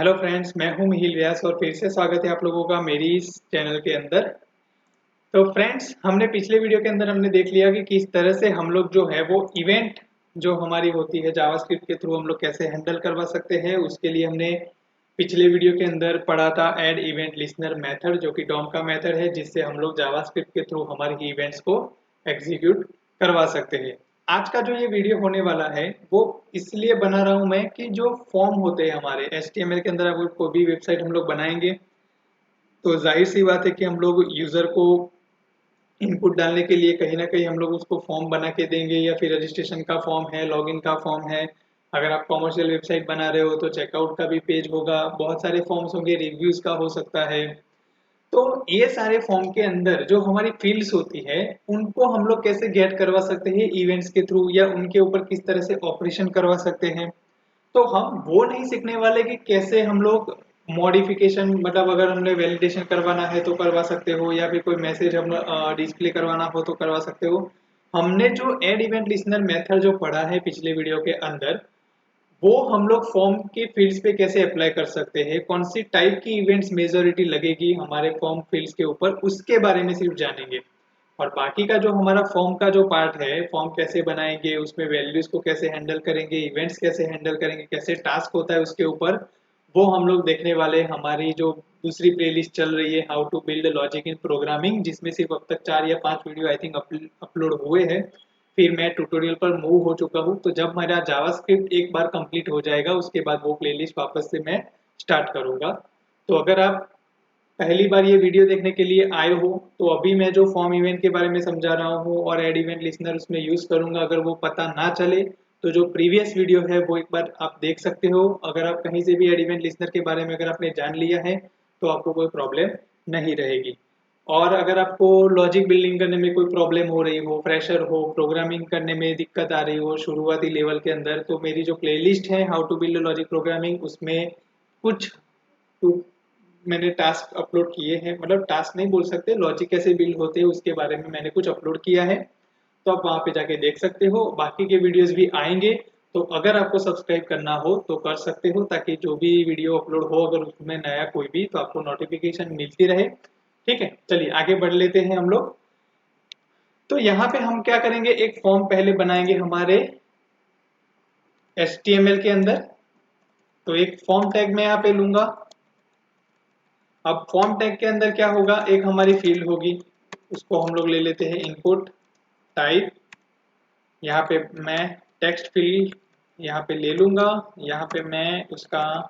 Hello friends, मैं हूं मिहिर व्यास और फिर से स्वागत है आप लोगों का मेरी इस चैनल के अंदर। तो फ्रेंड्स, हमने पिछले वीडियो के अंदर हमने देख लिया कि किस तरह से हम लोग जो है वो इवेंट जो हमारी होती है जावास्क्रिप्ट के थ्रू हम लोग कैसे हैंडल करवा सकते हैं। उसके लिए हमने पिछले वीडियो के अंदर पढ़ा था ऐड इवेंट लिस्नर मेथड, जो कि डॉम का मेथड है, जिससे हम लोग जावास्क्रिप्ट के थ्रू हमारे इवेंट्स को एग्जीक्यूट करवा सकते हैं। आज का जो ये वीडियो होने वाला है वो इसलिए बना रहा हूं मैं कि जो फॉर्म होते हैं हमारे HTML के अंदर, अगर कोई भी वेबसाइट हम लोग बनाएंगे तो जाहिर सी बात है कि हम लोग यूजर को इनपुट डालने के लिए कहीं ना कहीं हम लोग उसको फॉर्म बना के देंगे, या फिर रजिस्ट्रेशन का फॉर्म है, लॉगिन का फॉर्म है। अगर आप कॉमर्शियल वेबसाइट बना रहे हो तो चेकआउट का भी पेज होगा, बहुत सारे फॉर्म्स होंगे, रिव्यूज का हो सकता है। तो ये सारे फॉर्म के अंदर जो हमारी फील्ड्स होती है उनको हम लोग कैसे गेट करवा सकते हैं इवेंट्स के थ्रू, या उनके ऊपर किस तरह से ऑपरेशन करवा सकते हैं। तो हम वो नहीं सीखने वाले कि कैसे हम लोग मॉडिफिकेशन, मतलब अगर हमने वैलिडेशन करवाना है तो करवा सकते हो, या फिर कोई मैसेज हम डिस्प्ले करवाना हो तो करवा सकते हो। हमने जो एड इवेंट लिस्नर मेथड जो पढ़ा है पिछले वीडियो के अंदर, वो हम लोग फॉर्म के फील्ड्स पे कैसे अप्लाई कर सकते हैं, कौन सी टाइप की इवेंट्स मेजोरिटी लगेगी हमारे फॉर्म फील्ड्स के ऊपर, उसके बारे में सिर्फ जानेंगे। और बाकी का जो हमारा फॉर्म का जो पार्ट है, फॉर्म कैसे बनाएंगे, उसमें वैल्यूज को कैसे हैंडल करेंगे, इवेंट्स कैसे हैंडल करेंगे, कैसे टास्क होता है उसके ऊपर, वो हम लोग देखने वाले। हमारी जो दूसरी प्लेलिस्ट चल रही है how to build logic in programming, जिसमें सिर्फ अब तक 4 या 5 वीडियो आई थिंक अपलोड हुए हैं। फिर मैं ट्यूटोरियल पर मूव हो चुका हूँ, तो जब मेरा जावास्क्रिप्ट एक बार कंप्लीट हो जाएगा उसके बाद वो प्लेलिस्ट वापस से मैं स्टार्ट करूंगा। तो अगर आप पहली बार ये वीडियो देखने के लिए आए हो तो अभी मैं जो फॉर्म इवेंट के बारे में समझा रहा हूँ और एड इवेंट लिसनर उसमें यूज करूंगा, अगर वो पता ना चले तो जो प्रीवियस वीडियो है वो एक बार आप देख सकते हो। अगर आप कहीं से भी एड इवेंट लिसनर के बारे में अगर आपने जान लिया है तो आपको कोई प्रॉब्लम नहीं रहेगी। और अगर आपको लॉजिक बिल्डिंग करने में कोई प्रॉब्लम हो रही हो, फ्रेशर हो, प्रोग्रामिंग करने में दिक्कत आ रही हो शुरुआती लेवल के अंदर, तो मेरी जो प्लेलिस्ट है how to build logic programming, उसमें कुछ टू मैंने टास्क अपलोड किए हैं, मतलब टास्क नहीं बोल सकते, लॉजिक कैसे बिल्ड होते हैं उसके बारे में मैंने कुछ अपलोड किया है। तो आप वहां पे जाके देख सकते हो, बाकी के वीडियोस भी आएंगे। तो अगर आपको सब्सक्राइब करना हो तो कर सकते हो, ताकि जो भी वीडियो अपलोड हो अगर उसमें नया कोई भी, तो आपको नोटिफिकेशन मिलती रहे। ठीक है, चलिए आगे बढ़ लेते हैं हम लोग। तो यहाँ पे हम क्या करेंगे, एक फॉर्म पहले बनाएंगे हमारे HTML के अंदर। तो एक फॉर्म टैग मैं यहाँ पे लूंगा। अब फॉर्म टैग के अंदर क्या होगा, एक हमारी फील्ड होगी, उसको हम लोग ले लेते हैं इनपुट टाइप। यहाँ पे मैं टेक्स्ट फील्ड यहाँ पे ले लूंगा। यहाँ पे मैं उसका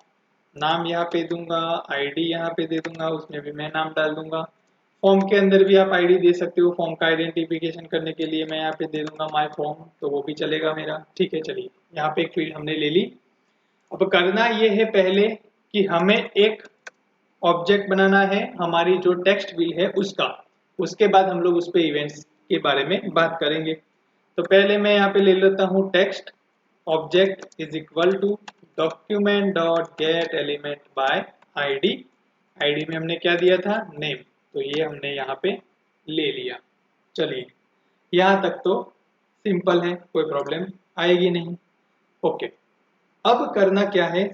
नाम यहाँ पे दूंगा, आईडी यहाँ पे दे दूंगा, उसमें भी मैं नाम डाल दूंगा। फॉर्म के अंदर भी आप आईडी दे सकते हो, फॉर्म का आइडेंटिफिकेशन करने के लिए मैं यहाँ पे दे दूंगा माय फॉर्म, तो वो भी चलेगा मेरा। ठीक है, चलिए यहाँ पे एक फील्ड हमने ले ली। अब करना ये है पहले कि हमें एक ऑब्जेक्ट बनाना है हमारी जो टेक्स्ट फील्ड है उसका। उसके बाद हम लोग उस पे इवेंट्स के बारे में बात करेंगे। तो पहले मैं यहाँ पे ले लेता हूँ text object is equal to document dot get element by ID. ID में हमने क्या दिया था, नेम, तो ये हमने यहाँ पे ले लिया। चलिए यहाँ तक तो सिंपल है, कोई प्रॉब्लम आएगी नहीं। ओके, अब करना क्या है,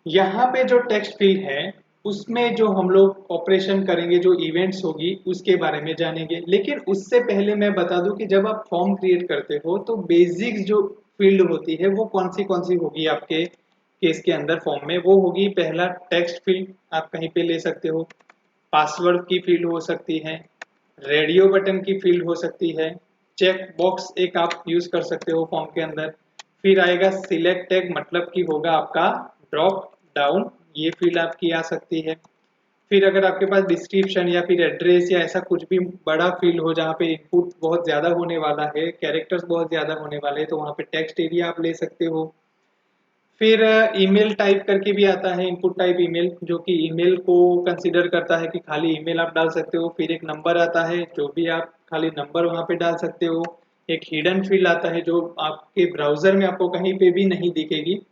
यहाँ पे जो टेक्स्ट फील्ड है उसमें जो हम लोग ऑपरेशन करेंगे, जो इवेंट्स होगी उसके बारे में जानेंगे। लेकिन उससे पहले मैं बता दूं कि जब आप फॉर्म क्रिएट करते हो तो बेसिक जो फील्ड होती है वो कौन सी होगी आपके केस के अंदर फॉर्म में, वो होगी पहला टेक्स्ट फील्ड, आप कहीं पे ले सकते हो। पासवर्ड की फील्ड हो सकती है, रेडियो बटन की फील्ड हो सकती है, चेक बॉक्स एक आप यूज कर सकते हो फॉर्म के अंदर। फिर आएगा सिलेक्ट टैग, मतलब कि होगा आपका ड्रॉप डाउन, ये फील्ड आपकी आ सकती है। फिर अगर आपके पास डिस्क्रिप्शन या फिर एड्रेस या ऐसा कुछ भी बड़ा फील्ड हो जहाँ पे इनपुट बहुत ज्यादा होने वाला है, कैरेक्टर्स बहुत ज्यादा होने वाले हैं, तो वहाँ पे टेक्स्ट एरिया आप ले सकते हो। फिर ईमेल टाइप करके भी आता है, इनपुट टाइप ईमेल, जो कि ईमेल को कंसीडर करता है कि खाली ईमेल आप डाल सकते हो। फिर एक नंबर आता है, जो भी आप खाली नंबर वहाँ पे डाल सकते हो। एक हिडन फील्ड आता है जो आपके ब्राउजर में आपको कहीं पे भी नहीं दिखेगी,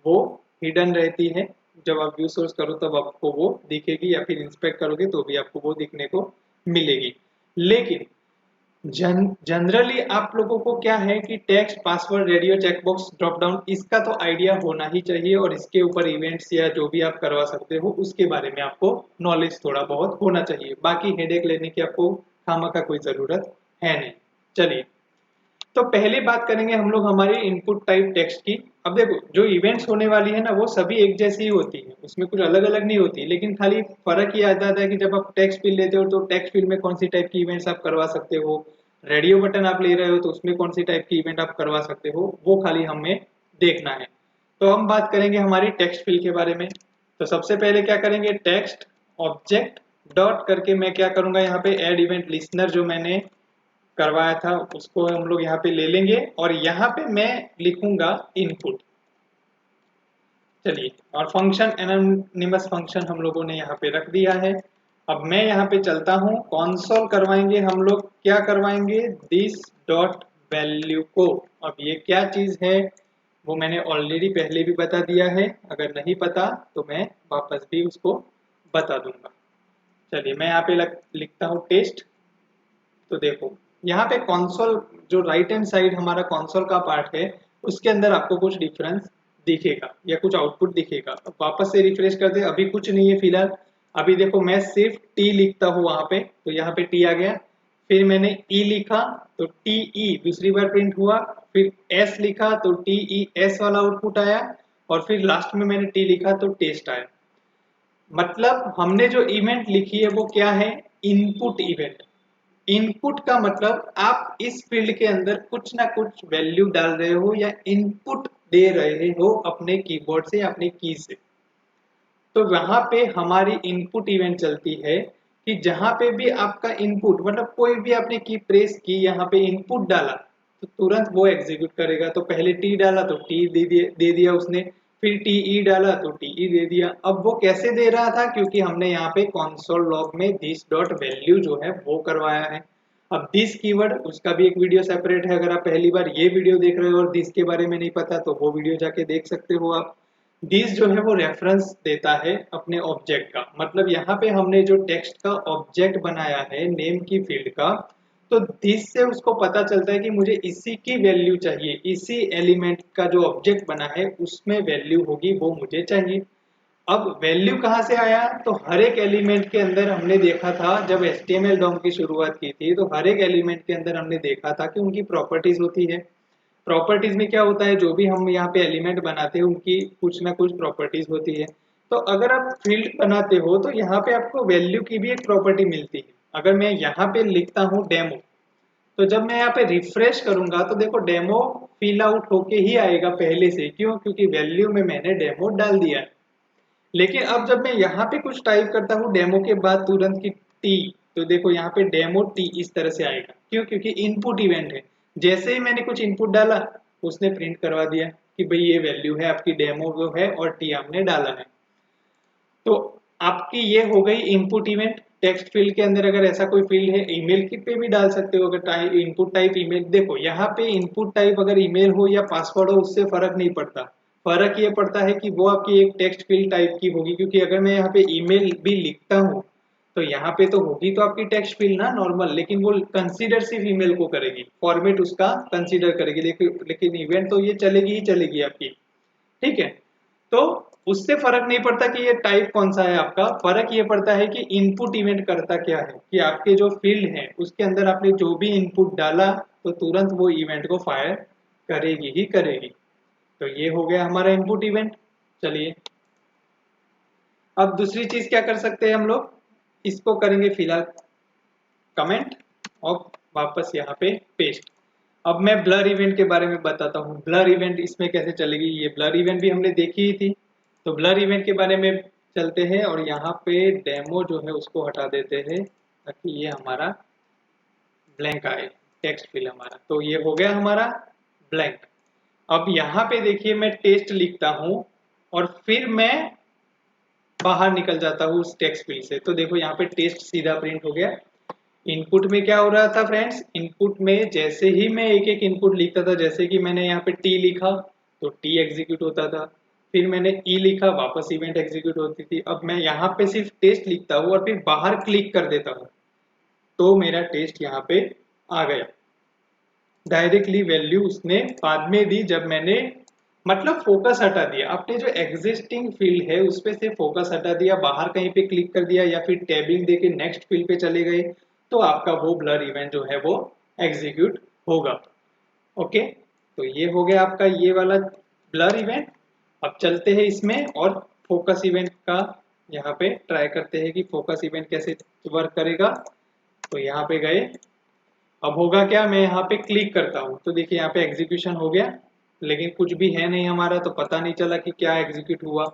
वो हिडन रहती है, जब आप व्यू सोर्स करो तब आपको वो दिखेगी, या फिर इंस्पेक्ट करोगे तो भी आपको वो दिखने को मिलेगी। लेकिन जनरली आप लोगों को क्या है कि text password radio checkbox drop down इसका तो आइडिया होना ही चाहिए, और इसके ऊपर इवेंट्स या जो भी आप करवा सकते हो उसके बारे में आपको नॉलेज थोड़ा बहुत होना चाहिए। बाकी हेडेक लेने की आपको खामखा कोई ज़रूरत है नहीं। चलिए, तो पहले बात करेंगे हम लोग हमारी इनपुट टाइप टेक्स्ट की। अब देखो, जो इवेंट्स होने वाली है ना वो सभी एक जैसी ही होती है, उसमें कुछ अलग अलग नहीं होती, लेकिन खाली फर्क ये आ जाता है कि जब आप टेक्स्ट फील्ड लेते हो तो टेक्स्ट फील्ड में कौन सी टाइप की इवेंट्स आप करवा सकते हो, रेडियो बटन आप ले रहे हो तो उसमें कौन सी टाइप की इवेंट आप करवा सकते हो, वो खाली हमें देखना है। तो हम बात करेंगे हमारी टेक्स्ट फील्ड के बारे में। तो सबसे पहले क्या करेंगे, टेक्स्ट ऑब्जेक्ट डॉट करके मैं क्या करूंगा, यहाँ पे एड इवेंट लिस्नर जो मैंने करवाया था उसको हम लोग यहाँ पे ले लेंगे, और यहाँ पे मैं लिखूंगा इनपुट। चलिए, और फंक्शन एनोनिमस फंक्शन हम लोगों ने यहाँ पे रख दिया है। अब मैं यहाँ पे चलता हूँ, कॉन्सोल करवाएंगे हम लोग, क्या करवाएंगे, दिस डॉट वैल्यू को। अब ये क्या चीज है वो मैंने ऑलरेडी पहले भी बता दिया है, अगर नहीं पता तो मैं वापस भी उसको बता दूंगा। चलिए, मैं यहाँ पे लिखता हूँ टेस्ट। तो देखो, यहाँ पे कंसोल जो राइट हैंड साइड हमारा कंसोल का पार्ट है उसके अंदर आपको कुछ डिफरेंस दिखेगा या कुछ आउटपुट दिखेगा। अब वापस से रिफ्रेश कर दे, अभी कुछ नहीं है फिलहाल। अभी देखो, मैं सिर्फ टी लिखता हूँ वहां पे, तो यहाँ पे टी आ गया। फिर मैंने ई लिखा तो टी ई दूसरी बार प्रिंट हुआ। फिर एस लिखा तो टी ई एस वाला आउटपुट आया। और फिर लास्ट में मैंने टी लिखा तो टेस्ट आया। मतलब हमने जो इवेंट लिखी है वो क्या है, इनपुट इवेंट। इनपुट का मतलब आप इस फील्ड के अंदर कुछ ना कुछ वैल्यू डाल रहे हो या इनपुट दे रहे हो अपने कीबोर्ड से या अपनी की से। तो वहां पे हमारी इनपुट इवेंट चलती है कि जहां पे भी आपका इनपुट मतलब कोई भी आपने की प्रेस की, यहाँ पे इनपुट डाला तो तुरंत वो एग्जीक्यूट करेगा। तो पहले टी डाला तो टी दे दिया उसने, फिर टी ई डाला तो टी ई दे दिया। अब वो कैसे दे रहा था, क्योंकि हमने यहाँ पे कंसोल लॉग में दिस डॉट वैल्यू जो है वो करवाया है। अब दिस कीवर्ड उसका भी एक वीडियो सेपरेट है, अगर आप पहली बार ये वीडियो देख रहे हो और दिस के बारे में नहीं पता तो वो वीडियो जाके देख सकते हो आप। दिस जो है वो रेफरेंस देता है अपने ऑब्जेक्ट का, मतलब यहाँ पे हमने जो टेक्स्ट का ऑब्जेक्ट बनाया है नेम की फील्ड का, तो दिस से उसको पता चलता है कि मुझे इसी की वैल्यू चाहिए, इसी एलिमेंट का जो ऑब्जेक्ट बना है उसमें वैल्यू होगी वो मुझे चाहिए। अब वैल्यू कहाँ से आया, तो हर एक एलिमेंट के अंदर हमने देखा था जब HTML डॉम की शुरुआत की थी, तो हर एक एलिमेंट के अंदर हमने देखा था कि उनकी प्रॉपर्टीज होती है। प्रॉपर्टीज में क्या होता है, जो भी हम यहाँ पे एलिमेंट बनाते हैं उनकी कुछ ना कुछ प्रॉपर्टीज होती है। तो अगर आप फील्ड बनाते हो तो यहाँ पे आपको वैल्यू की भी एक प्रॉपर्टी मिलती है। अगर मैं यहाँ पे लिखता हूँ डेमो, तो जब मैं यहाँ पे रिफ्रेश करूंगा तो देखो डेमो फिल आउट होके ही आएगा पहले से, क्यों, क्योंकि वैल्यू में मैंने डेमो डाल दिया है। लेकिन अब जब मैं यहाँ पे कुछ टाइप करता हूँ डेमो के बाद तुरंत की टी, तो देखो यहाँ पे डेमो टी इस तरह से आएगा, क्यों, क्योंकि इनपुट इवेंट है। जैसे ही मैंने कुछ इनपुट डाला उसने प्रिंट करवा दिया कि भाई ये वैल्यू है आपकी डेमो वो है और टी आपने डाला है। तो आपकी ये हो गई इनपुट इवेंट। टेक्स्ट फील्ड के अंदर अगर ऐसा कोई फील्ड है, ईमेल की पे भी डाल सकते हो, अगर इनपुट टाइप ईमेल, देखो यहाँ पे इनपुट टाइप अगर ईमेल हो या पासवर्ड हो उससे फर्क नहीं पड़ता। फर्क ये पड़ता है कि वो आपकी एक टेक्स्ट फील्ड टाइप की होगी, क्योंकि अगर मैं यहाँ पे ईमेल भी लिखता हूँ तो यहाँ पे तो होगी तो आपकी टेक्स्ट फील्ड ना नॉर्मल, लेकिन वो कंसीडर सिर्फ ईमेल को करेगी, फॉर्मेट उसका कंसीडर करेगी, लेकिन इवेंट तो ये चलेगी ही चलेगी आपकी। ठीक है, तो उससे फर्क नहीं पड़ता कि ये टाइप कौन सा है आपका, फर्क ये पड़ता है कि इनपुट इवेंट करता क्या है, कि आपके जो फील्ड है उसके अंदर आपने जो भी इनपुट डाला तो तुरंत वो इवेंट को फायर करेगी ही करेगी। तो ये हो गया हमारा इनपुट इवेंट। चलिए, अब दूसरी चीज क्या कर सकते हैं हम लोग, इसको करेंगे फिलहाल कमेंट और वापस यहाँ पे पेस्ट। अब मैं ब्लर इवेंट के बारे में बताता हूँ, ब्लर इवेंट इसमें कैसे चलेगी। ये ब्लर इवेंट भी हमने देखी ही थी, तो ब्लर इवेंट के बारे में चलते हैं और यहाँ पे डेमो जो है उसको हटा देते हैं ताकि ये हमारा ब्लैंक आए, टेक्स्ट फिल हमारा। तो ये हो गया हमारा ब्लैंक। अब यहाँ पे देखिए मैं टेस्ट लिखता हूँ और फिर मैं बाहर निकल जाता हूँ उस टेक्स्ट फिल से, तो देखो यहाँ पे टेस्ट सीधा प्रिंट हो गया। इनपुट में क्या हो रहा था फ्रेंड्स, इनपुट में जैसे ही मैं एक एक इनपुट लिखता था, जैसे कि मैंने यहाँ पे टी लिखा तो टी एग्जीक्यूट होता था, फिर मैंने ई लिखा वापस इवेंट एग्जीक्यूट होती थी। अब मैं यहाँ पे सिर्फ टेस्ट लिखता हूँ और फिर बाहर क्लिक कर देता हूँ तो मेरा टेस्ट यहाँ पे आ गया। डायरेक्टली वैल्यू उसने बाद में दी जब मैंने मतलब फोकस हटा दिया, अपने जो एग्जिस्टिंग फील्ड है उस पे से फोकस हटा दिया, बाहर कहीं पे क्लिक कर दिया या फिर टैबिंग देके नेक्स्ट फील्ड पे चले गए, तो आपका वो ब्लर इवेंट जो है वो एग्जीक्यूट होगा। ओके, तो ये हो गया आपका ये वाला ब्लर इवेंट। अब चलते हैं इसमें और फोकस इवेंट का यहाँ पे ट्राई करते हैं कि फोकस इवेंट कैसे वर्क करेगा। तो यहाँ पे गए, अब होगा क्या, मैं यहाँ पे क्लिक करता हूँ तो देखिए यहाँ पे एग्जीक्यूशन हो गया, लेकिन कुछ भी है नहीं हमारा, तो पता नहीं चला कि क्या एग्जीक्यूट हुआ।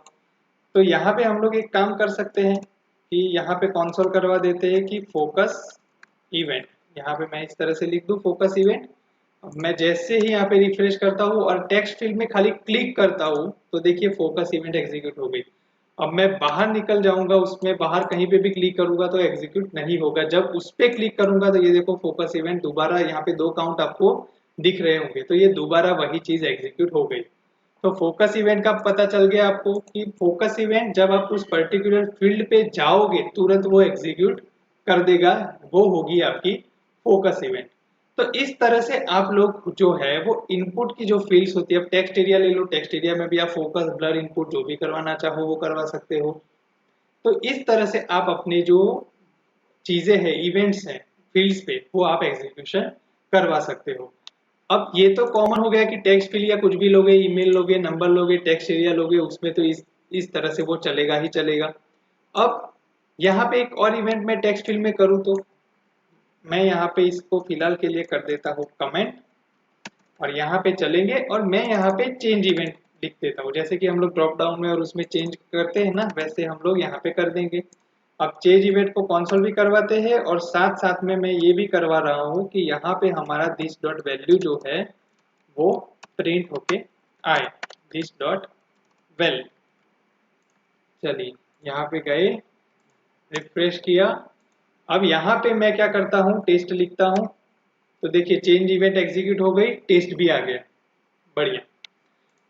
तो यहाँ पे हम लोग एक काम कर सकते हैं कि यहाँ पे कॉन्सोल करवा देते हैं कि फोकस इवेंट, यहाँ पे मैं इस तरह से लिख दूँ फोकस इवेंट। अब मैं जैसे ही यहाँ पे रिफ्रेश करता हूँ और टेक्स्ट फील्ड में खाली क्लिक करता हूँ तो देखिए फोकस इवेंट एग्जीक्यूट हो गई। अब मैं बाहर निकल जाऊंगा, उसमें बाहर कहीं पे भी क्लिक करूंगा तो एग्जीक्यूट नहीं होगा। जब उस पे क्लिक करूंगा तो ये देखो फोकस इवेंट दोबारा यहाँ पे 2 काउंट आपको दिख रहे होंगे, तो ये दोबारा वही चीज एग्जीक्यूट हो गई। तो फोकस इवेंट का पता चल गया आपको कि फोकस इवेंट जब आप उस पर्टिकुलर फील्ड पे जाओगे तुरंत वो एग्जीक्यूट कर देगा, वो होगी आपकी फोकस इवेंट। तो इस तरह से आप लोग जो है वो इनपुट की जो फील्ड्स होती है, अब टेक्स्ट एरिया ले लो, टेक्स्ट एरिया में भी आप फोकस, ब्लर, इनपुट जो भी करवाना चाहो वो करवा सकते हो। तो इस तरह से आप अपने जो चीजें हैं, इवेंट्स हैं फील्ड्स पे, वो आप एग्जीक्यूशन करवा सकते हो। अब ये तो कॉमन हो गया कि टेक्स्ट फील्ड या कुछ भी लोगे, ईमेल लोगे, नंबर लोगे, टेक्स्ट एरिया लोगे, उसमें तो इस तरह से वो चलेगा ही चलेगा। अब यहाँ पे एक और इवेंट मैं टेक्स्ट फील्ड में करूँ तो मैं यहाँ पे इसको फिलहाल के लिए कर देता हूँ कमेंट, और यहाँ पे चलेंगे और मैं यहाँ पे चेंज इवेंट लिख देता हूँ। जैसे कि हम लोग ड्रॉप डाउन में और उसमें चेंज करते हैं ना, वैसे हम लोग यहाँ पे कर देंगे। अब चेंज इवेंट को कॉन्सोल भी करवाते हैं और साथ साथ में मैं ये भी करवा रहा हूँ कि यहाँ पे हमारा दिस डॉट वैल्यू जो है वो प्रिंट होके आए, दिस डॉट वेल। चलिए यहाँ पे गए, रिफ्रेश किया। अब यहाँ पे मैं क्या करता हूँ, टेस्ट लिखता हूँ तो देखिए चेंज इवेंट एग्जीक्यूट हो गई, टेस्ट भी आ गया, बढ़िया।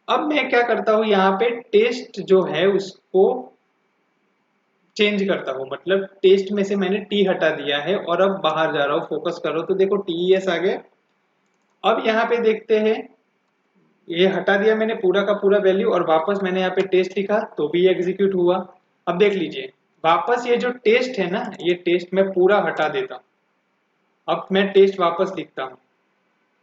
अब मैं क्या करता हूँ, यहाँ पे टेस्ट जो है उसको चेंज करता हूँ, मतलब टेस्ट में से मैंने टी हटा दिया है और अब बाहर जा रहा हूँ, फोकस करो तो देखो टीईएस आ गया। अब यहाँ पे देखते हैं, ये हटा दिया मैंने पूरा का पूरा वैल्यू और वापस मैंने यहाँ पे टेस्ट लिखा तो भी एग्जीक्यूट हुआ। अब देख लीजिए वापस ये जो टेस्ट है ना, ये टेस्ट मैं पूरा हटा देता हूँ। अब मैं टेस्ट वापस लिखता हूँ,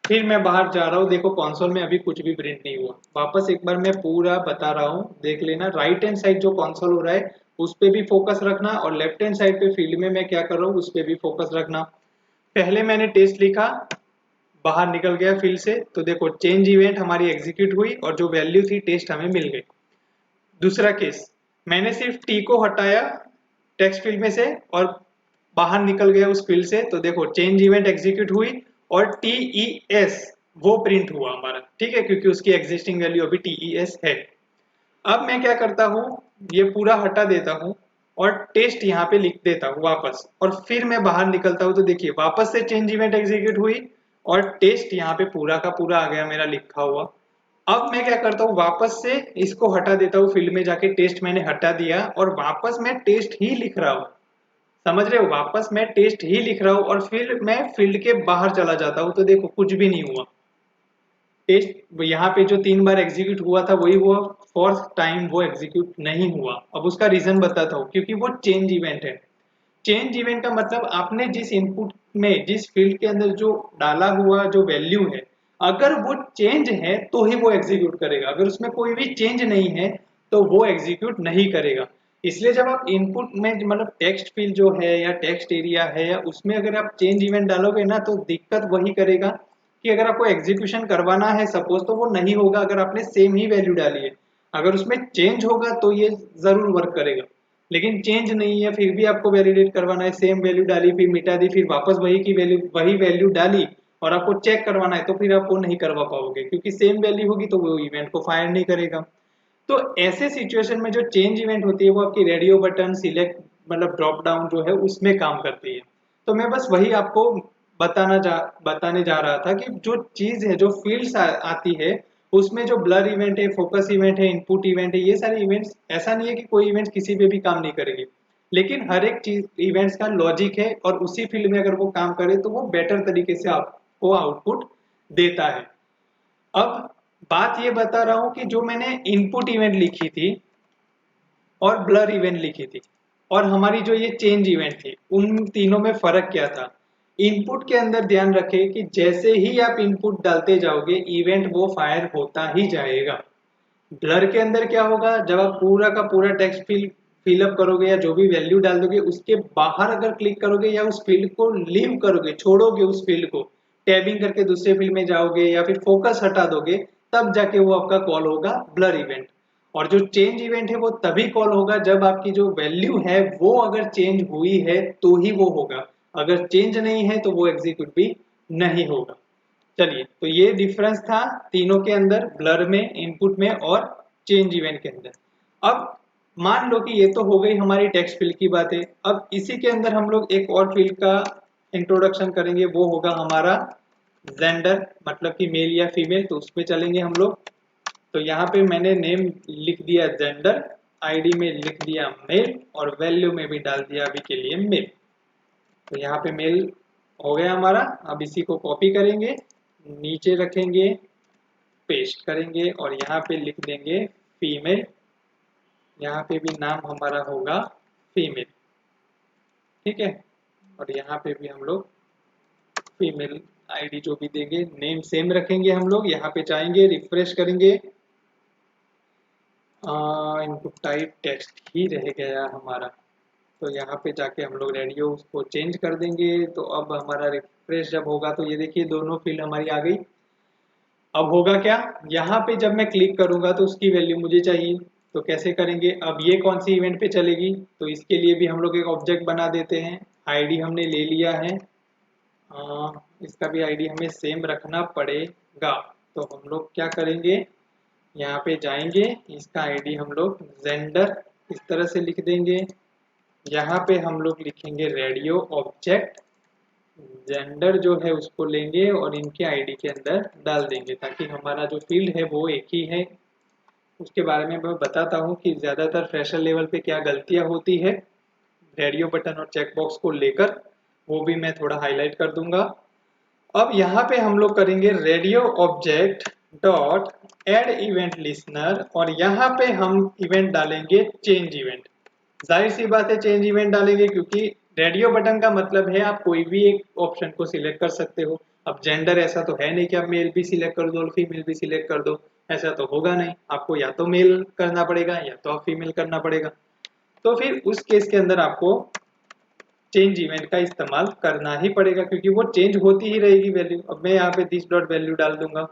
फिर मैं बाहर जा रहा हूँ, देखो कंसोल में अभी कुछ भी प्रिंट नहीं हुआ। वापस एक बार मैं पूरा बता रहा हूँ, देख लेना। राइट हैंड साइड जो कंसोल हो रहा है उस पे भी फोकस रखना और लेफ्ट हैंड साइड पे फील्ड में मैं क्या कर रहा हूँ उस पे भी फोकस रखना। पहले मैंने टेस्ट लिखा, बाहर निकल गया फील्ड से, तो देखो चेंज इवेंट हमारी एग्जीक्यूट हुई और जो वैल्यू थी टेस्ट हमें मिल गई। दूसरा केस, मैंने सिर्फ टी को हटाया टेक्स्ट फील्ड में से और बाहर निकल गया उस फील्ड से, तो देखो चेंज इवेंट एग्जीक्यूट हुई और टीईएस वो प्रिंट हुआ हमारा, ठीक है, क्योंकि उसकी एग्जिस्टिंग वैल्यू अभी टीईएस है। अब मैं क्या करता हूँ, ये पूरा हटा देता हूँ और टेस्ट यहाँ पे लिख देता हूँ वापस, और फिर मैं बाहर निकलता हूँ तो देखिए वापस से चेंज इवेंट एग्जीक्यूट हुई और टेस्ट यहाँ पे पूरा का पूरा आ गया मेरा लिखा हुआ। अब मैं क्या करता हूँ, वापस से इसको हटा देता हूँ, फील्ड में जाके टेस्ट मैंने हटा दिया और वापस मैं टेस्ट ही लिख रहा हूँ। समझ रहे हो, वापस मैं टेस्ट ही लिख रहा हूँ और फिर मैं फील्ड के बाहर चला जाता हूँ तो देखो कुछ भी नहीं हुआ। टेस्ट यहाँ पे जो 3 बार एग्जीक्यूट हुआ था वही हुआ, फोर्थ टाइम वो एग्जीक्यूट नहीं हुआ। अब उसका रीजन बताता हूँ, क्योंकि वो चेंज इवेंट है। चेंज इवेंट का मतलब आपने जिस इनपुट में, जिस फील्ड के अंदर जो डाला हुआ जो वैल्यू है, अगर वो चेंज है तो ही वो एग्जीक्यूट करेगा, अगर उसमें कोई भी चेंज नहीं है तो वो एग्जीक्यूट नहीं करेगा। इसलिए जब आप इनपुट में मतलब टेक्स्ट फील्ड जो है या टेक्स्ट एरिया है या उसमें अगर आप चेंज इवेंट डालोगे ना तो दिक्कत वही करेगा कि अगर आपको एग्जीक्यूशन करवाना है सपोज तो वो नहीं होगा अगर आपने सेम ही वैल्यू डाली है। अगर उसमें चेंज होगा तो ये जरूर वर्क करेगा, लेकिन चेंज नहीं है फिर भी आपको वैलिडेट करवाना है, सेम वैल्यू डाली फिर मिटा दी फिर वापस वही वैल्यू डाली और आपको चेक करवाना है, तो फिर आप वो नहीं करवा पाओगे क्योंकि सेम वैल्यू होगी तो वो इवेंट को फायर नहीं करेगा। तो ऐसे सिचुएशन में जो चेंज इवेंट होती है वो आपकी रेडियो बटन सिलेक्ट मतलब ड्रॉप डाउन जो है उसमें काम करती है। तो मैं बस वही आपको बताने जा रहा था कि जो चीज है, जो फील्ड्स आती है उसमें जो ब्लर इवेंट है, फोकस इवेंट है, इनपुट इवेंट है, ये सारे इवेंट्स, ऐसा नहीं है कि कोई इवेंट किसी पे भी काम नहीं करेगी। लेकिन हर एक चीज इवेंट्स का लॉजिक है और उसी फील्ड में अगर वो काम करे तो वो बेटर तरीके से आपको आउटपुट देता है। अब बात ये बता रहा हूं कि जो मैंने इनपुट इवेंट लिखी थी और ब्लर इवेंट लिखी थी और हमारी जो ये चेंज इवेंट थी, उन तीनों में फर्क क्या था। इनपुट के अंदर ध्यान रखें कि जैसे ही आप इनपुट डालते जाओगे इवेंट वो फायर होता ही जाएगा। ब्लर के अंदर क्या होगा, जब आप पूरा का पूरा टेक्स्ट फिलअप करोगे या जो भी वैल्यू डाल दोगे उसके बाहर अगर क्लिक करोगे या उस फील्ड को लीव करोगे, छोड़ोगे उस फील्ड को, टैबिंग करके दूसरे फील्ड में जाओगे या फिर फोकस हटा दोगे, तब जाके वो आपका कॉल होगा ब्लर इवेंट। और जो चेंज इवेंट है वो तभी कॉल होगा जब आपकी जो वैल्यू है वो अगर चेंज हुई है तो ही वो होगा, अगर चेंज नहीं है तो वो एग्जीक्यूट भी नहीं होगा। चलिए, तो ये डिफरेंस था तीनों के अंदर, ब्लर में, इनपुट में और चेंज इवेंट के अंदर। अब मान लो कि ये तो हो गई हमारी टेक्स्ट फील्ड की बातें। अब इसी के अंदर हम लोग एक और फील्ड का इंट्रोडक्शन करेंगे, वो होगा हमारा जेंडर, मतलब कि मेल या फीमेल, तो उस पर चलेंगे हम लोग। तो यहाँ पे मैंने नेम लिख दिया जेंडर, आईडी में लिख दिया मेल और वैल्यू में भी डाल दिया अभी के लिए मेल। तो यहाँ पे मेल हो गया हमारा। अब इसी को कॉपी करेंगे, नीचे रखेंगे, पेस्ट करेंगे और यहाँ पे लिख देंगे फीमेल। यहाँ पे भी नाम हमारा होगा फीमेल, ठीक है। और यहाँ पे भी हम लोग फीमेल आईडी जो भी देंगे, नेम सेम रखेंगे हम लोग। यहाँ पे जाएंगे, रिफ्रेश करेंगे, इनपुट टाइप टेक्स्ट ही रह गया हमारा, तो यहाँ पे जाके हम लोग रेडियो उसको चेंज कर देंगे। तो अब हमारा रिफ्रेश जब होगा तो ये देखिए दोनों फील्ड हमारी आ गई। अब होगा क्या, यहाँ पे जब मैं क्लिक करूंगा तो उसकी वैल्यू मुझे चाहिए, तो कैसे करेंगे। अब ये कौन सी इवेंट पे चलेगी, तो इसके लिए भी हम लोग एक ऑब्जेक्ट बना देते हैं। आईडी हमने ले लिया है, इसका भी आईडी हमें सेम रखना पड़ेगा। तो हम लोग क्या करेंगे, यहाँ पे जाएंगे, इसका आईडी हम लोग जेंडर इस तरह से लिख देंगे। यहाँ पे हम लोग लिखेंगे रेडियो ऑब्जेक्ट, जेंडर जो है उसको लेंगे और इनके आईडी के अंदर डाल देंगे, ताकि हमारा जो फील्ड है वो एक ही है। उसके बारे में मैं बताता हूँ कि ज़्यादातर फ्रेशर लेवल पे क्या गलतियाँ होती है रेडियो बटन और चेकबॉक्स को लेकर, वो भी मैं थोड़ा हाईलाइट कर दूंगा। अब यहाँ पे हम लोग करेंगे radio object dot add event listener और यहाँ पे हम इवेंट डालेंगे चेंज इवेंट। जाहिर सी बात है चेंज इवेंट डालेंगे क्योंकि रेडियो बटन का मतलब है आप कोई भी एक ऑप्शन को सिलेक्ट कर सकते हो। अब जेंडर ऐसा तो है नहीं कि आप मेल भी सिलेक्ट कर दो और फीमेल भी सिलेक्ट कर दो, ऐसा तो होगा नहीं, आपको या तो मेल करना पड़ेगा या तो आप फीमेल करना पड़ेगा। तो फिर उस केस के अंदर आपको चेंज इवेंट का इस्तेमाल करना ही पड़ेगा क्योंकि वो चेंज होती ही रहेगी वैल्यू। अब मैं यहाँ पे दिस डॉट वैल्यू डाल दूंगा।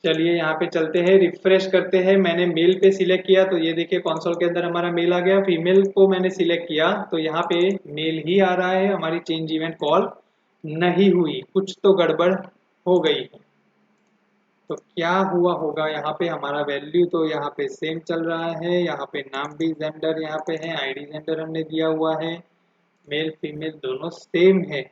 चलिए यहाँ पे चलते हैं, रिफ्रेश करते हैं। मैंने मेल पे सिलेक्ट किया तो ये देखिए कंसोल के अंदर हमारा मेल आ गया। फीमेल को मैंने सिलेक्ट किया तो यहाँ पे मेल ही आ रहा है, हमारी चेंज इवेंट कॉल नहीं हुई, कुछ तो गड़बड़ हो गई। तो क्या हुआ होगा, यहाँ पे हमारा वैल्यू तो यहाँ पे सेम चल रहा है, यहाँ पे नाम भी जेंडर यहाँ पे है, आईडी जेंडर हमने दिया हुआ है, मेल फीमेल दोनों सेम है।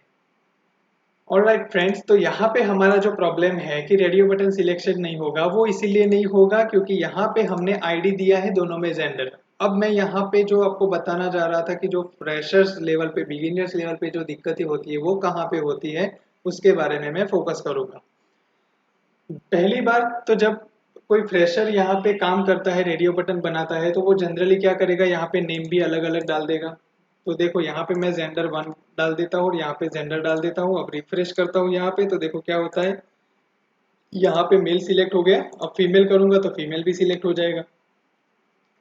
ऑलराइट फ्रेंड्स, तो यहाँ पे हमारा जो प्रॉब्लम है कि रेडियो बटन सिलेक्शन नहीं होगा, वो इसीलिए नहीं होगा क्योंकि यहाँ पे हमने आईडी दिया है दोनों में जेंडर। अब मैं यहाँ पे जो आपको बताना जा रहा था कि जो फ्रेशर्स लेवल पे, बिगिनर्स लेवल पे जो दिक्कतें होती है वो कहाँ पे होती है, उसके बारे में मैं फोकस करूंगा। पहली बात तो जब कोई फ्रेशर यहाँ पे काम करता है, रेडियो बटन बनाता है, तो वो जनरली क्या करेगा, यहाँ पे नेम भी अलग अलग डाल देगा। तो देखो यहाँ पे मैं जेंडर 1 डाल देता हूँ और यहाँ पे जेंडर डाल देता हूँ। अब रिफ्रेश करता हूँ यहाँ पे तो देखो क्या होता है, यहाँ पे मेल सिलेक्ट हो गया। अब फीमेल करूंगा तो फीमेल भी सिलेक्ट हो जाएगा।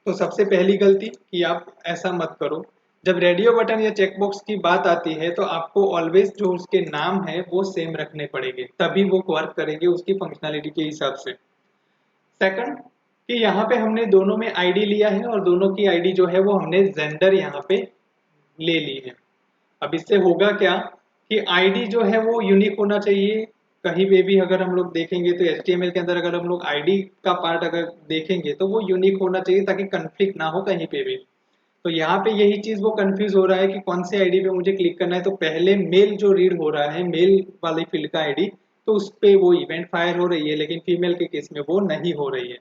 तो सबसे पहली गलती कि आप ऐसा मत करो। जब रेडियो बटन या चेकबॉक्स की बात आती है तो आपको ऑलवेज जो उसके नाम है वो सेम रखने पड़ेंगे, तभी वो वर्क करेंगे उसकी फंक्शनैलिटी के हिसाब से। सेकंड कि यहाँ पे हमने दोनों में आईडी लिया है और दोनों की आईडी जो है वो हमने जेंडर यहाँ पे ले ली है। अब इससे होगा क्या कि आईडी जो है वो यूनिक होना चाहिए। कहीं पे भी अगर हम लोग देखेंगे तो HTML के अंदर अगर हम लोग आईडी का पार्ट अगर देखेंगे तो वो यूनिक होना चाहिए ताकि कंफ्लिक्ट ना हो कहीं पे भी। तो यहाँ पे यही चीज वो कंफ्यूज हो रहा है कि कौन से आईडी पे मुझे क्लिक करना है। तो पहले मेल जो रीड हो रहा है, मेल वाली फील्ड का आईडी, तो उस पे वो इवेंट फायर हो रही है, लेकिन फीमेल के केस में वो नहीं हो रही है।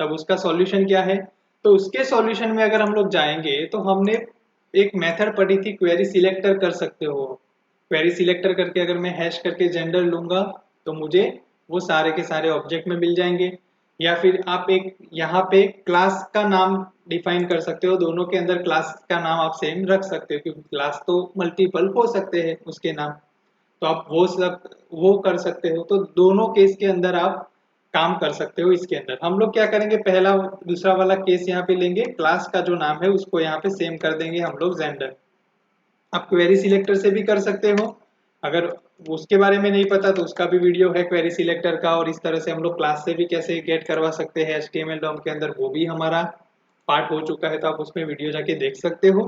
तब उसका सॉल्यूशन क्या है, तो उसके सॉल्यूशन में अगर हम लोग जाएंगे तो हमने एक मेथड पढ़ी थी, क्वेरी सिलेक्टर कर सकते हो। क्वेरी सिलेक्टर करके अगर मैं हैश करके जेंडर लूंगा तो मुझे वो सारे के सारे ऑब्जेक्ट में मिल जाएंगे। या फिर आप एक यहाँ पे क्लास का नाम डिफाइन कर सकते हो, दोनों के अंदर क्लास का नाम आप सेम रख सकते हो क्योंकि क्लास तो मल्टीपल हो सकते हैं उसके नाम। तो आप वो कर सकते हो। तो दोनों केस के अंदर आप काम कर सकते हो। इसके अंदर हम लोग क्या करेंगे, पहला दूसरा वाला केस यहाँ पे लेंगे, क्लास का जो नाम है उसको यहाँ पे सेम कर देंगे हम लोग जेंडर। आप क्वेरी सिलेक्टर से भी कर सकते हो, अगर उसके बारे में नहीं पता तो उसका भी वीडियो है क्वेरी सिलेक्टर का, और इस तरह से हम लोग क्लास से भी कैसे गेट करवा सकते हैं HTML डॉम के अंदर, वो भी हमारा पार्ट हो चुका है, तो आप उसमें वीडियो जाके देख सकते हो।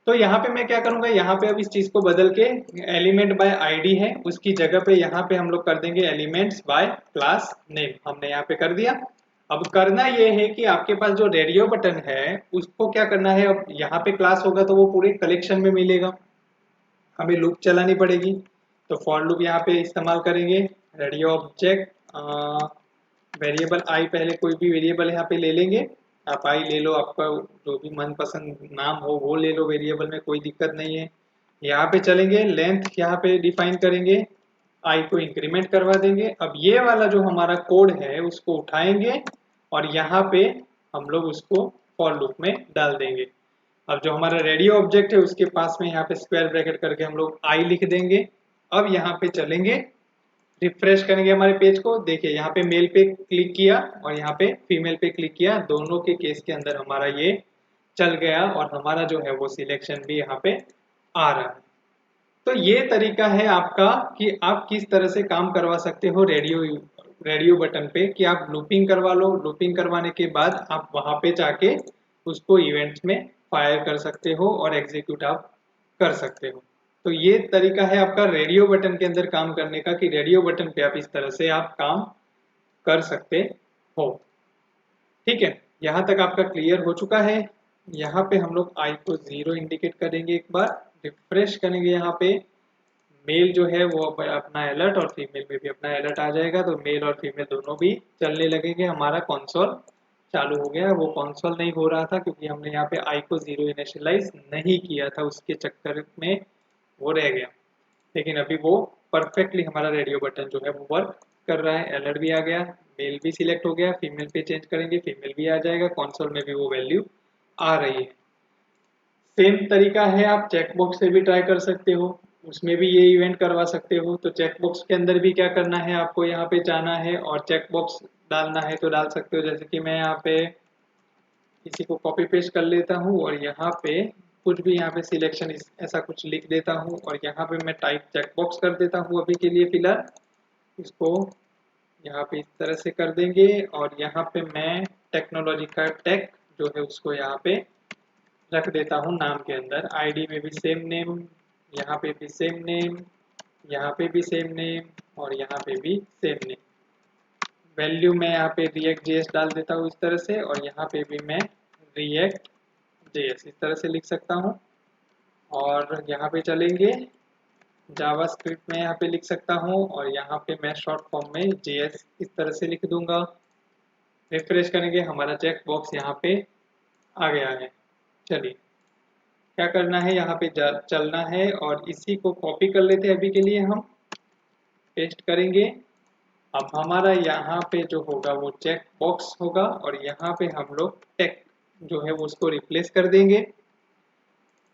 तो यहाँ पे मैं क्या करूंगा, यहाँ पे अब इस चीज को बदल के एलिमेंट बाय आईडी है उसकी जगह पे यहाँ पे हम लोग कर देंगे एलिमेंट्स बाय क्लास नेम। हमने यहाँ पे कर दिया। अब करना ये है कि आपके पास जो रेडियो बटन है उसको क्या करना है, अब यहाँ पे क्लास होगा तो वो पूरे कलेक्शन में मिलेगा, हमें लूप चलानी पड़ेगी। तो फॉर लूप यहाँ पे इस्तेमाल करेंगे, रेडियो ऑब्जेक्ट वेरिएबल आई, पहले कोई भी वेरिएबल यहाँ पे ले लेंगे। आप आई ले लो, आपका जो भी मनपसंद नाम हो वो ले लो वेरिएबल में, कोई दिक्कत नहीं है। यहाँ पे चलेंगे, लेंथ यहाँ पे डिफाइन करेंगे, आई को इंक्रीमेंट करवा देंगे। अब ये वाला जो हमारा कोड है उसको उठाएंगे और यहाँ पे हम लोग उसको फॉर लूप में डाल देंगे। अब जो हमारा रेडियो ऑब्जेक्ट है उसके पास में यहाँ पे स्क्वायर ब्रैकेट करके हम लोग आई लिख देंगे। अब यहाँ पे चलेंगे, रिफ्रेश करेंगे हमारे पेज को, देखिए यहाँ पे मेल पे क्लिक किया और यहाँ पे फीमेल पे क्लिक किया, दोनों के केस के अंदर हमारा ये चल गया और हमारा जो है वो सिलेक्शन भी यहाँ पे आ रहा है। तो ये तरीका है आपका कि आप किस तरह से काम करवा सकते हो रेडियो बटन पे, कि आप लूपिंग करवा लो, लूपिंग करवाने के बाद आप वहां पे जाके उसको इवेंट्स में फायर कर सकते हो और एग्जीक्यूट आप कर सकते हो। तो ये तरीका है आपका रेडियो बटन के अंदर काम करने का, कि रेडियो बटन पे आप इस तरह से आप काम कर सकते हो। ठीक है, यहाँ तक आपका क्लियर हो चुका है। यहाँ पे हम लोग आई को 0 इंडिकेट करेंगे, एक बार रिफ्रेश करेंगे, यहाँ पे मेल जो है वो अपना अलर्ट और फीमेल में भी अपना अलर्ट आ जाएगा, तो मेल और फीमेल दोनों भी चलने लगेंगे। हमारा कंसोल चालू हो गया। वो कंसोल नहीं हो रहा था क्योंकि हमने यहाँ पे आई को 0 इनिशियलाइज नहीं किया था, उसके चक्कर में वो रह गया। लेकिन अभी वो परफेक्टली हमारा रेडियो बटन जो है वो वर्क कर रहा है, अलर्ट भी आ गया, मेल भी सिलेक्ट हो गया, फीमेल पे चेंज करेंगे फीमेल भी आ जाएगा, कंसोल में भी वो वैल्यू आ रही है। सेम तरीका है, आप चेकबॉक्स से भी ट्राई कर सकते हो, उसमें भी ये इवेंट करवा सकते हो। तो चेकबॉक्स के अंदर भी क्या करना है, आपको यहाँ पे जाना है और चेकबॉक्स डालना है तो डाल सकते हो। जैसे कि मैं यहाँ पे इसी को कॉपी पेस्ट कर लेता हूँ और यहाँ पे कुछ भी यहाँ पे सिलेक्शन ऐसा कुछ लिख देता हूँ और यहाँ पे मैं टाइप चेकबॉक्स कर देता हूँ अभी के लिए फिलहाल। इसको यहाँ पे इस तरह से कर देंगे और यहाँ पे मैं टेक्नोलॉजी का टेक जो है उसको यहाँ पे रख देता हूँ नाम के अंदर। आईडी में भी सेम नेम, यहाँ पे भी सेम नेम, यहाँ पे भी सेम नेम और यहाँ पे भी सेम नेम। वैल्यू मैं यहाँ पे रिएक्ट जेएस डाल देता हूँ इस तरह से, और यहाँ पे भी मैं रिएक्ट जेएस इस तरह से लिख सकता हूँ। और यहाँ पे चलेंगे, जावास्क्रिप्ट में यहाँ पे लिख सकता हूँ और यहाँ पे मैं शॉर्ट फॉर्म में जेएस इस तरह से लिख दूंगा। रिफ्रेश करेंगे, हमारा चेक बॉक्स यहाँ पे आ गया है। चलिए क्या करना है, यहाँ पे चलना है और इसी को कॉपी कर लेते हैं अभी के लिए, हम पेस्ट करेंगे। अब हमारा यहाँ पे जो होगा वो चेक बॉक्स होगा और यहाँ पे हम लोग टेक जो है वो उसको रिप्लेस कर देंगे।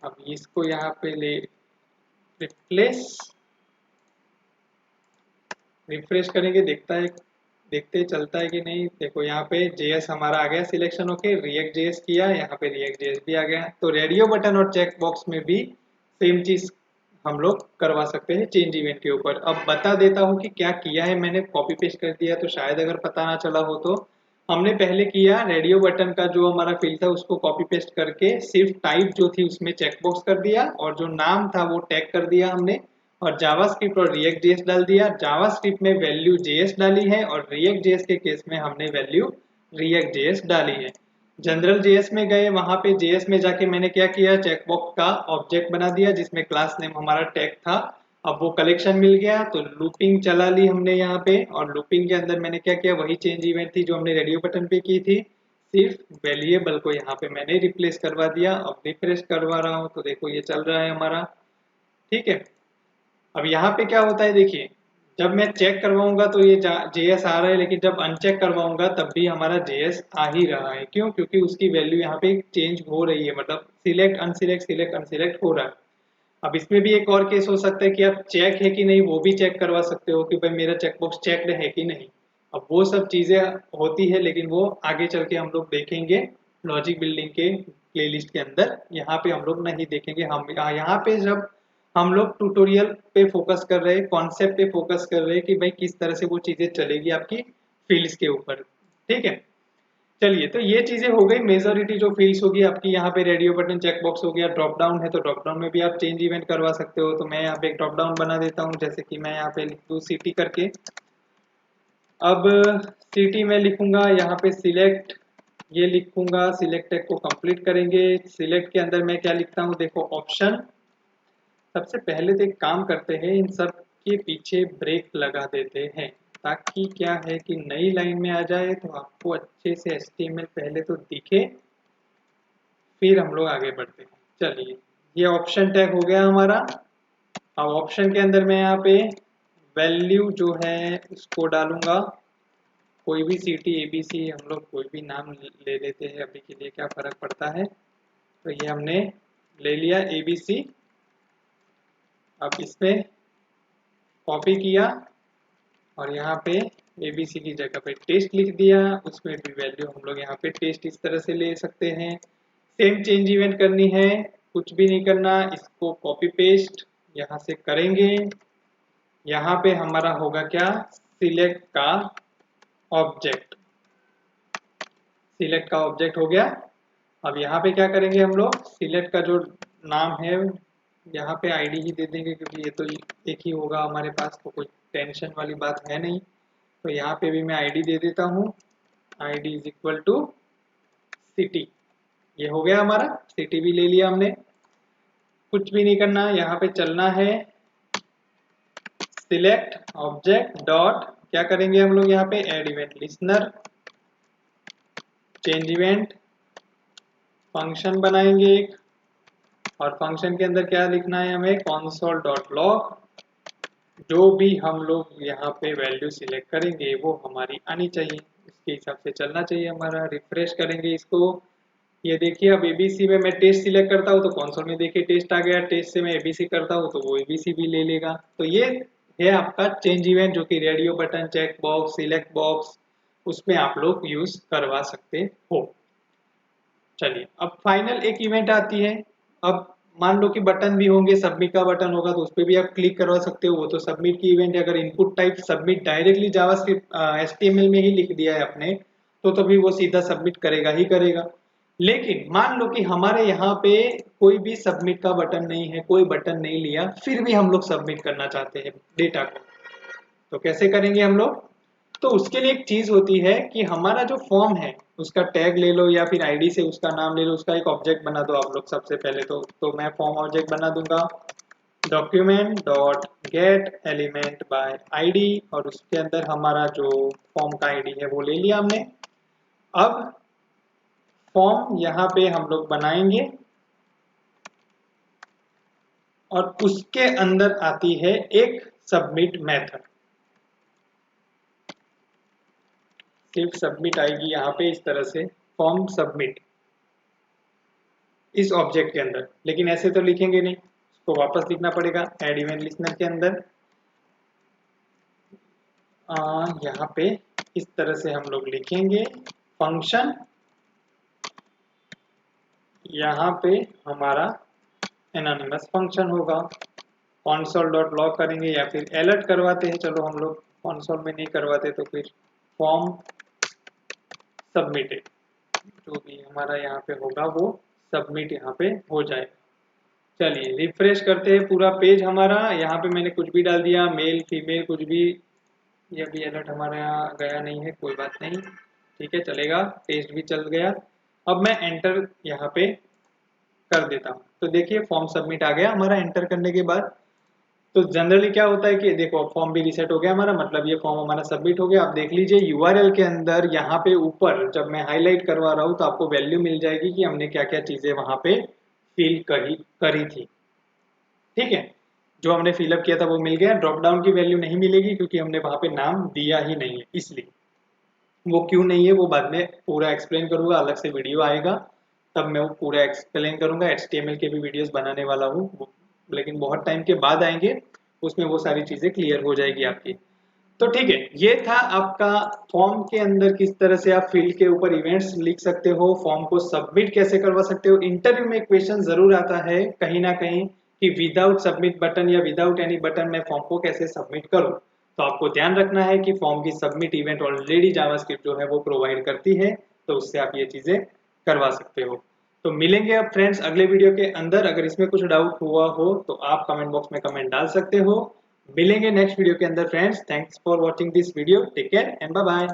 अब इसको यहाँ पे ले रिप्लेस, रिफ्रेश करेंगे, देखते चलता है कि नहीं। देखो यहाँ पे जेएस हमारा आ गया सिलेक्शन होके, रिएक्ट जेएस किया, यहाँ पे रिएक्ट जेएस भी आ गया। तो रेडियो बटन और चेक बॉक्स में भी सेम चीज हम लोग करवा सकते हैं चेंज इवेंट के ऊपर। अब बता देता हूँ कि क्या किया है मैंने, कॉपी पेस्ट कर दिया तो शायद अगर पता ना चला हो तो। हमने पहले किया, रेडियो बटन का जो हमारा फील्ड था उसको कॉपी पेस्ट करके सिर्फ टाइप जो थी उसमें चेकबॉक्स कर दिया और जो नाम था वो टैग कर दिया हमने, और जावास्क्रिप्ट और रिएक्ट जेएस डाल दिया। जावास्क्रिप्ट में वैल्यू जेएस डाली है और रिएक्ट जेएस के केस में हमने वैल्यू रिएक्ट जेएस डाली है। जनरल जेएस में गए, वहां पे जेएस में जाके मैंने क्या किया, चेकबॉक्स का ऑब्जेक्ट बना दिया जिसमें क्लास नेम हमारा टैग था। अब वो कलेक्शन मिल गया तो लूपिंग चला ली हमने यहाँ पे, और लूपिंग के अंदर मैंने क्या किया, वही चेंज इवेंट थी जो हमने रेडियो बटन पे की थी। सिर्फ वेरिएबल को यहाँ पे मैंने रिप्लेस करवा दिया। अब रिफ्रेश करवा रहा हूँ तो देखो ये चल रहा है हमारा, ठीक है। अब यहाँ पे क्या होता है देखिए, जब मैं चेक करवाऊंगा तो ये JS आ रहा है, लेकिन जब अनचेक करवाऊंगा तब भी हमारा JS आ ही रहा है। क्यों? क्योंकि उसकी वैल्यू यहाँ पे चेंज हो रही है, मतलब सिलेक्ट अनसिलेक्ट हो रहा है। अब इसमें भी एक और केस हो सकता है कि आप चेक है कि नहीं वो भी चेक करवा सकते हो कि भाई मेरा चेकबॉक्स चेकड है कि नहीं। अब वो सब चीजें होती है, लेकिन वो आगे चल के हम लोग देखेंगे लॉजिक बिल्डिंग के प्लेलिस्ट के अंदर। यहाँ पे हम लोग नहीं देखेंगे। हम यहाँ पे जब हम लोग ट्यूटोरियल पे फोकस कर रहे हैं, कॉन्सेप्ट पे फोकस कर रहे हैं कि भाई किस तरह से वो चीजें चलेगी आपकी फील्ड्स के ऊपर, ठीक है। चलिए, तो ये चीजें हो गई मेजॉरिटी जो फील्ड्स होगी आपकी। यहाँ पे रेडियो बटन चेकबॉक्स हो गया। ड्रॉप डाउन है तो ड्रॉप डाउन में भी आप चेंज इवेंट करवा सकते हो। तो मैं यहाँ पे एक ड्रॉप डाउन बना देता हूँ, जैसे कि मैं यहाँ पे लिख दूँ सिटी करके। अब सिटी में लिखूंगा यहाँ पे सिलेक्ट, ये लिखूंगा सिलेक्ट टैग को कंप्लीट करेंगे। सिलेक्ट के अंदर मैं क्या लिखता हूँ देखो, ऑप्शन। सबसे पहले तो एक काम करते हैं, इन सब के पीछे ब्रेक लगा देते हैं, ताकि क्या है कि नई लाइन में आ जाए तो आपको अच्छे से HTML पहले तो दिखे, फिर हम लोग आगे बढ़ते हैं। चलिए, ये ऑप्शन टैग हो गया हमारा। अब ऑप्शन के अंदर मैं यहाँ पे वैल्यू जो है उसको डालूंगा, कोई भी सिटी ABC, हम लोग कोई भी नाम ले लेते हैं अभी के लिए, क्या फर्क पड़ता है। तो ये हमने ले लिया ABC। अब इसमें कॉपी किया और यहाँ पे ABC की जगह पे टेस्ट लिख दिया। उसमें भी वैल्यू हम लोग यहाँ पे टेस्ट इस तरह से ले सकते हैं। सेम चेंज इवेंट करनी है, कुछ भी नहीं करना, इसको कॉपी पेस्ट यहाँ से करेंगे। यहाँ पे हमारा होगा क्या, सिलेक्ट का ऑब्जेक्ट। सिलेक्ट का ऑब्जेक्ट हो गया। अब यहाँ पे क्या करेंगे हम लोग, सिलेक्ट का जो नाम है यहाँ पे ID ही दे देंगे, क्योंकि ये तो एक ही होगा हमारे पास, तो कोई टेंशन वाली बात है नहीं। तो यहाँ पे भी मैं ID दे देता हूँ, ID is equal to city. ये हो गया हमारा, सिटी भी ले लिया हमने। कुछ भी नहीं करना, यहाँ पे चलना है सिलेक्ट ऑब्जेक्ट डॉट, क्या करेंगे हम लोग यहाँ पे, add event listener, change event, function बनाएंगे एक, और फंक्शन के अंदर क्या लिखना है हमें, console डॉट लॉग। जो भी हम लोग यहाँ पे वैल्यू सिलेक्ट करेंगे वो हमारी आनी चाहिए, उसके हिसाब से चलना चाहिए हमारा। रिफ्रेश करेंगे इसको, ये देखिए अब ABC में मैं टेस्ट सिलेक्ट करता हूँ तो कंसोल में देखिए टेस्ट आ गया। टेस्ट से मैं ABC करता हूँ तो वो ABC भी ले लेगा। तो ये है आपका चेंज इवेंट, जो कि radio button, check box, select box, उसमें आप लोग यूज करवा सकते हो। चलिए, अब फाइनल एक इवेंट आती है। अब मान लो कि बटन भी होंगे, सबमिट का बटन होगा तो उस पर भी आप क्लिक करवा सकते हो, वो तो सबमिट की इवेंट है। अगर input type submit directly JavaScript HTML में ही लिख दिया है आपने, तो तभी वो सीधा सबमिट करेगा ही करेगा। लेकिन मान लो कि हमारे यहाँ पे कोई भी सबमिट का बटन नहीं है, कोई बटन नहीं लिया, फिर भी हम लोग सबमिट करना चाहते हैं डेटा को, तो कैसे करेंगे हम लोग। तो उसके लिए एक चीज होती है कि हमारा जो फॉर्म है उसका टैग ले लो या फिर ID से उसका नाम ले लो, उसका एक ऑब्जेक्ट बना दो आप लोग सबसे पहले। तो मैं फॉर्म ऑब्जेक्ट बना दूंगा, document dot get element bye ID, और उसके अंदर हमारा जो फॉर्म का ID है वो ले लिया हमने। अब फॉर्म यहाँ पे हम लोग बनाएंगे और उसके अंदर आती है एक सबमिट मेथड। सिर्फ सबमिट आएगी यहाँ पे इस तरह से, फॉर्म सबमिट इस ऑब्जेक्ट के अंदर, लेकिन ऐसे तो लिखेंगे नहीं, उसको वापस लिखना पड़ेगा एड इवेंट लिस्नर के अंदर। यहाँ पे इस तरह से हम लोग लिखेंगे फंक्शन, यहाँ पे हमारा एनोनिमस फंक्शन होगा। console डॉट लॉग करेंगे या फिर अलर्ट करवाते हैं, चलो हम लोग console में नहीं करवाते तो फिर फॉर्म सबमिटेड, जो भी हमारा यहाँ पे होगा वो सबमिट यहाँ पे हो जाएगा। चलिए रिफ्रेश करते हैं पूरा पेज हमारा। यहाँ पे मैंने कुछ भी डाल दिया, मेल फीमेल कुछ भी, ये भी अलर्ट हमारे यहाँ गया नहीं है, कोई बात नहीं, ठीक है चलेगा, टेस्ट भी चल गया। अब मैं एंटर यहाँ पे कर देता हूँ, तो देखिए फॉर्म सबमिट आ गया हमारा एंटर करने के बाद। तो जनरली क्या होता है कि देखो फॉर्म भी रीसेट हो गया हमारा, मतलब ये फॉर्म हमारा सबमिट हो गया। आप देख लीजिए यूआरएल के अंदर यहाँ पे ऊपर जब मैं हाईलाइट करवा रहा हूँ तो आपको वैल्यू मिल जाएगी कि हमने क्या क्या चीजें वहां पे फिल करी थी। ठीक है, जो हमने फिलअप किया था वो मिल गया। ड्रॉप डाउन की वैल्यू नहीं मिलेगी क्योंकि हमने वहां पे नाम दिया ही नहीं है, इसलिए वो क्यों नहीं है वो बाद में पूरा एक्सप्लेन करूंगा, अलग से वीडियो आएगा तब मैं वो पूरा एक्सप्लेन करूंगा। HTML के भी वीडियोस बनाने वाला हूँ, लेकिन बहुत टाइम के बाद आएंगे, उसमें वो सारी चीजें क्लियर हो जाएगी आपकी। तो ठीक है, ये था आपका फॉर्म के अंदर किस तरह से आप फील्ड के ऊपर इवेंट्स लिख सकते हो, फॉर्म को सबमिट कैसे करवा सकते हो। इंटरव्यू में क्वेश्चन जरूर आता है कहीं ना कहीं कि विदाउट सबमिट बटन या विदाउट एनी बटन मैं फॉर्म को कैसे सबमिट करूं। तो आपको ध्यान रखना है कि फॉर्म की सबमिट इवेंट ऑलरेडी जावास्क्रिप्ट जो है वो प्रोवाइड करती है, तो उससे आप ये चीजें करवा सकते हो। तो मिलेंगे अब फ्रेंड्स अगले वीडियो के अंदर। अगर इसमें कुछ डाउट हुआ हो तो आप कमेंट बॉक्स में कमेंट डाल सकते हो। मिलेंगे नेक्स्ट वीडियो के अंदर friends. Thanks for watching this video, take care and bye bye.